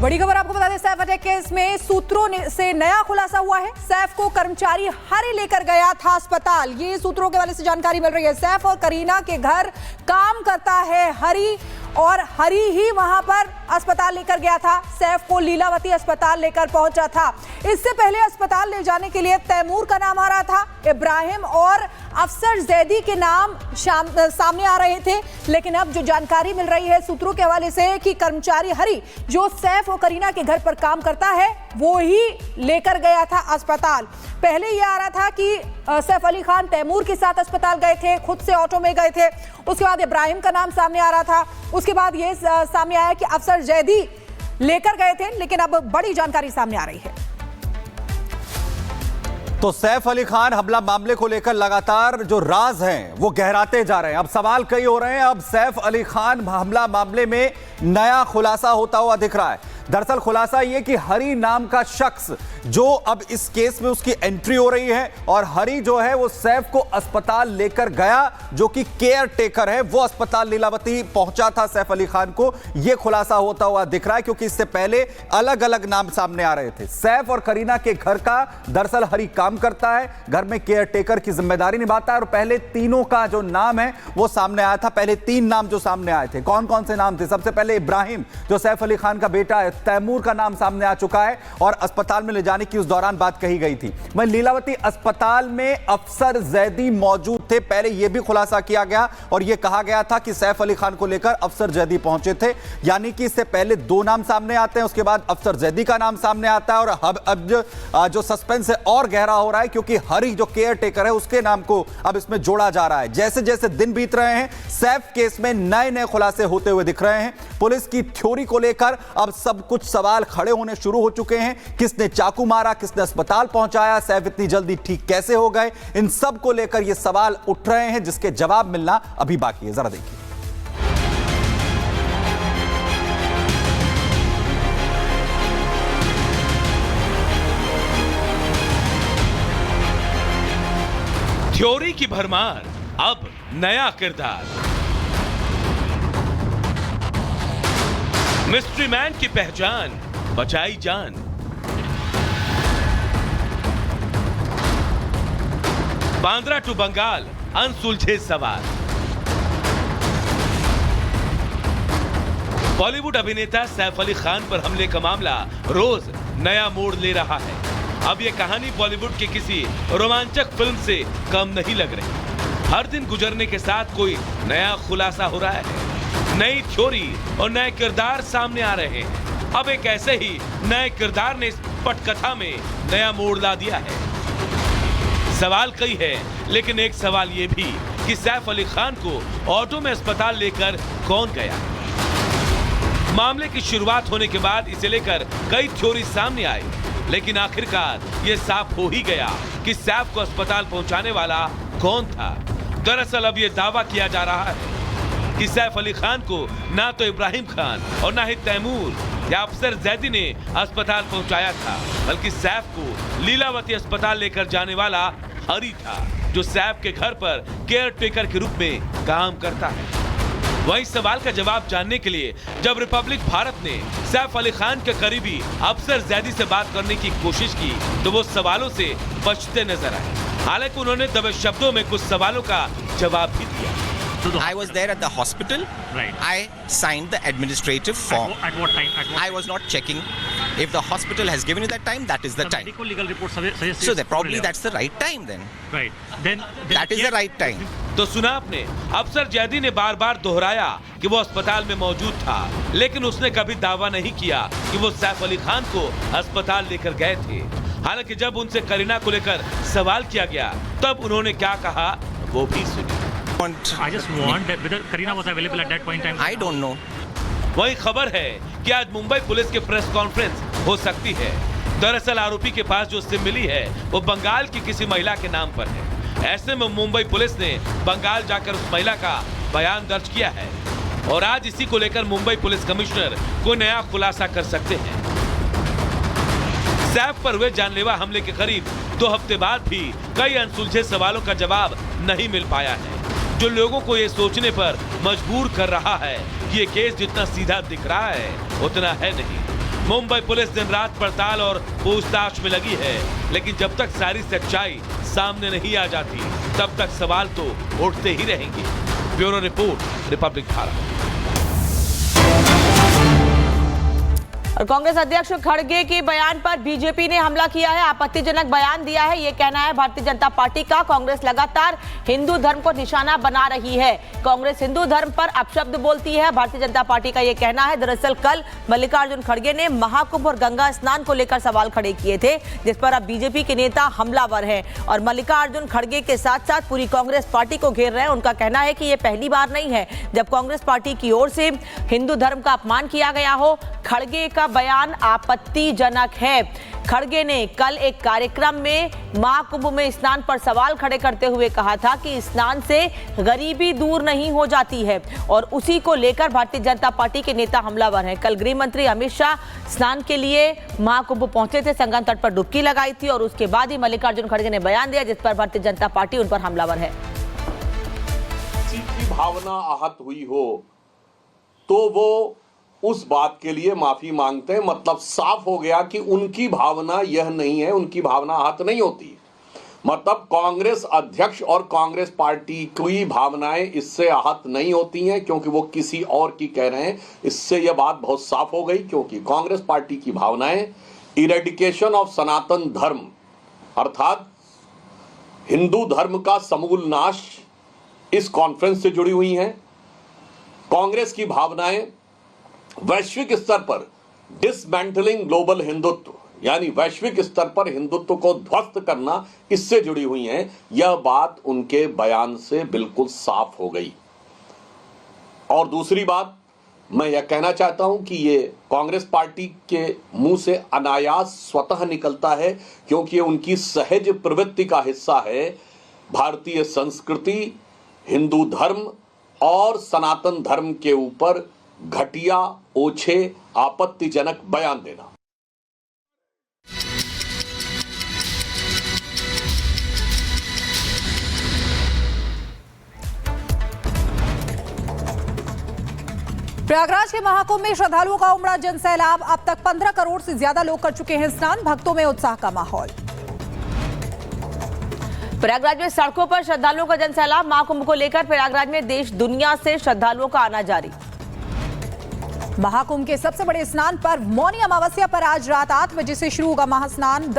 बड़ी खबर आपको बता दें, सैफ अटैक केस में सूत्रों से नया खुलासा हुआ है। सैफ को कर्मचारी हरी लेकर गया था अस्पताल। ये सूत्रों के वाले से जानकारी मिल रही है। सैफ और करीना के घर काम करता है हरी, और हरी ही वहां पर अस्पताल लेकर गया था। सैफ को लीलावती अस्पताल लेकर पहुंचा था। इससे पहले अस्पताल ले जाने के लिए तैमूर का नाम आ रहा था, इब्राहिम और अफसर जैदी के नाम सामने आ रहे थे। लेकिन अब जो जानकारी मिल रही है सूत्रों के हवाले से कि कर्मचारी हरी जो सैफ और करीना के घर पर काम करता है वो ही लेकर गया था अस्पताल। पहले ये आ रहा था कि सैफ अली खान तैमूर के साथ अस्पताल गए थे, खुद से ऑटो में गए थे। उसके बाद इब्राहिम का नाम सामने आ रहा था। उसके बाद ये सामने आया कि अफसर जैदी लेकर गए थे। लेकिन अब बड़ी जानकारी सामने आ रही है। तो सैफ अली खान हमला मामले को लेकर लगातार जो राज हैं वो गहराते जा रहे हैं। अब सवाल कई हो रहे हैं। अब सैफ अली खान हमला मामले में नया खुलासा होता हुआ दिख रहा है। दरअसल खुलासा ये कि हरी नाम का शख्स जो अब इस केस में उसकी एंट्री हो रही है, और हरी जो है वो सैफ को अस्पताल लेकर गया, जो कि केयर टेकर है, वो अस्पताल लीलावती पहुंचा था सैफ अली खान को। यह खुलासा होता हुआ दिख रहा है, क्योंकि इससे पहले अलग अलग नाम सामने आ रहे थे। सैफ और करीना के घर का दरअसल हरी काम करता है, घर में केयर टेकर की जिम्मेदारी निभाता है। और पहले तीनों का जो नाम है वो सामने आया था। पहले 3 नाम जो सामने आए थे, कौन कौन से नाम थे? सबसे पहले इब्राहिम जो सैफ अली खान का बेटा है, तैमूर का नाम सामने आ चुका है और अस्पताल में ले जाने की उस दौरान बात कही गई थी। वहीं लीलावती अस्पताल में अफसर जैदी मौजूद थे। पहले यह भी खुलासा किया गया और यह कहा गया था कि सैफ अली खान को लेकर अफसर जैदी पहुंचे थे। यानी कि इससे पहले 2 नाम सामने आते हैं, उसके बाद अफसर जैदी का नाम सामने आता है। और अब जो सस्पेंस है और गहरा हो रहा है, क्योंकि हरी जो केयर टेकर है उसके नाम को अब इसमें जोड़ा जा रहा है। जैसे जैसे दिन बीत रहे हैं, सैफ केस में नए नए खुलासे होते हुए दिख रहे हैं। पुलिस की थ्योरी को लेकर अब सब कुछ सवाल खड़े होने शुरू हो चुके हैं। किसने चाकू मारा, किसने अस्पताल पहुंचाया, सैफ इतनी जल्दी ठीक कैसे हो गए, इन सब को लेकर ये सवाल उठ रहे हैं, जिसके जवाब मिलना अभी बाकी है। जरा देखिए। थ्योरी की भरमार, अब नया किरदार। मिस्ट्री मैन की पहचान, बचाई जान। बांद्रा टू बंगाल, अनसुलझे सवाल। बॉलीवुड अभिनेता सैफ अली खान पर हमले का मामला रोज नया मोड़ ले रहा है। अब यह कहानी बॉलीवुड के किसी रोमांचक फिल्म से कम नहीं लग रही। हर दिन गुजरने के साथ कोई नया खुलासा हो रहा है, नई थ्योरी और नए किरदार सामने आ रहे हैं। अब एक ऐसे ही नए किरदार ने इस पटकथा में नया मोड़ ला दिया है। सवाल कई है, लेकिन एक सवाल यह भी कि सैफ अली खान को ऑटो में अस्पताल लेकर कौन गया। मामले की शुरुआत होने के बाद इसे लेकर कई थ्योरी सामने आई, लेकिन आखिरकार यह साफ हो ही गया कि सैफ को अस्पताल पहुंचाने वाला कौन था। दरअसल अब यह दावा किया जा रहा है कि सैफ अली खान को ना तो इब्राहिम खान और ना ही तैमूर या अफसर जैदी ने अस्पताल पहुंचाया था, बल्कि सैफ को लीलावती अस्पताल लेकर जाने वाला हरी था, जो सैफ के घर पर केयर टेकर के रूप में काम करता है। वहीं सवाल का जवाब जानने के लिए जब रिपब्लिक भारत ने सैफ अली खान के करीबी अफसर जैदी से बात करने की कोशिश की, तो वो सवालों से बचते नजर आए। हालांकि उन्होंने दबे शब्दों में कुछ सवालों का jawab bhi diya. I was there at the hospital. Right. I signed the administrative form. At what time? I was not checking. If the hospital has given you that time, that is the time. Medical legal report suggests. So probably that's the right time then. Right. Then that is the right time. तो सुना आपने, अफसर जैदी ने बार बार दोहराया कि वो अस्पताल में मौजूद था, लेकिन उसने कभी दावा नहीं किया कि वो सैफ अली खान को अस्पताल लेकर गए थे। हालांकि जब उनसे करीना को लेकर सवाल किया गया, तब उन्होंने क्या कहा वो भी सुनिए। I just want that whether Kareena was available at that point in time. I don't know. वही खबर है कि आज मुंबई पुलिस की प्रेस कॉन्फ्रेंस हो सकती है। दरअसल आरोपी के पास जो सिम मिली है वो बंगाल की किसी महिला के नाम पर है। ऐसे में मुंबई पुलिस ने बंगाल जाकर उस महिला का बयान दर्ज किया है और आज इसी को लेकर मुंबई पुलिस कमिश्नर कोई नया खुलासा कर सकते हैं। सैफ पर हुए जानलेवा हमले के करीब 2 हफ्ते बाद भी कई अनसुलझे सवालों का जवाब नहीं मिल पाया है, जो लोगों को ये सोचने पर मजबूर कर रहा है कि ये केस जितना सीधा दिख रहा है उतना है नहीं। मुंबई पुलिस दिन रात पड़ताल और पूछताछ में लगी है, लेकिन जब तक सारी सच्चाई सामने नहीं आ जाती तब तक सवाल तो उठते ही रहेंगे। Bureau report, Republic Bharat. और कांग्रेस अध्यक्ष खड़गे के बयान पर बीजेपी ने हमला किया है, आपत्तिजनक बयान दिया है। ये कहना है भारतीय जनता पार्टी का, कांग्रेस लगातार हिंदू धर्म को निशाना बना रही है। कांग्रेस हिंदू धर्म पर अपशब्द बोलती है, भारतीय जनता पार्टी का ये कहना है। दरअसल कल मल्लिकार्जुन खड़गे ने महाकुंभ और गंगा स्नान को लेकर सवाल खड़े किए थे, जिस पर अब बीजेपी के नेता हमलावर हैं और मल्लिकार्जुन खड़गे के साथ साथ पूरी कांग्रेस पार्टी को घेर रहे हैं। उनका कहना है कि ये पहली बार नहीं है जब कांग्रेस पार्टी की ओर से हिंदू धर्म का अपमान किया गया हो। खड़गे का बयान आपत्तिजनक है। खड़गे ने कल एक कार्यक्रम में महाकुंभ में स्नान पर सवाल खड़े करते हुए कहा था कि स्नान से गरीबी दूर नहीं हो जाती है और उसी को लेकर भारतीय जनता पार्टी के नेता हमलावर हैं। कल गृह मंत्री अमित शाह स्नान के लिए महाकुंभ पहुंचे थे, संगम तट पर डुबकी लगाई थी और उसके बाद ही मल्लिकार्जुन खड़गे ने बयान दिया, जिस पर भारतीय जनता पार्टी उन पर हमलावर है। किसी की भावना आहत हुई हो तो वो उस बात के लिए माफी मांगते हैं। मतलब साफ हो गया कि उनकी भावना यह नहीं है, उनकी भावना आहत नहीं होती। मतलब कांग्रेस अध्यक्ष और कांग्रेस पार्टी की भावनाएं इससे आहत नहीं होती हैं क्योंकि वो किसी और की कह रहे हैं। इससे यह बात बहुत साफ हो गई क्योंकि कांग्रेस पार्टी की भावनाएं इरेडिकेशन ऑफ सनातन धर्म अर्थात हिंदू धर्म का समूल नाश इस कॉन्फ्रेंस से जुड़ी हुई हैं। कांग्रेस की भावनाएं वैश्विक स्तर पर डिसमेंटलिंग ग्लोबल हिंदुत्व यानी वैश्विक स्तर पर हिंदुत्व को ध्वस्त करना इससे जुड़ी हुई हैं। यह बात उनके बयान से बिल्कुल साफ हो गई। और दूसरी बात मैं यह कहना चाहता हूं कि ये कांग्रेस पार्टी के मुंह से अनायास स्वतः निकलता है क्योंकि ये उनकी सहज प्रवृत्ति का हिस्सा है। भारतीय संस्कृति, हिंदू धर्म और सनातन धर्म के ऊपर घटिया, ओछे, आपत्तिजनक बयान देना। प्रयागराज के महाकुंभ में श्रद्धालुओं का उमड़ा जनसैलाब। अब तक 15 करोड़ से ज्यादा लोग कर चुके हैं स्नान। भक्तों में उत्साह का माहौल। प्रयागराज में सड़कों पर श्रद्धालुओं का जनसैलाब। महाकुंभ को लेकर प्रयागराज में देश दुनिया से श्रद्धालुओं का आना जारी। महाकुंभ के सबसे बड़े स्नान पर मौनी अमावस्या पर आज रात 8 बजे से शुरू होगा महास्नान।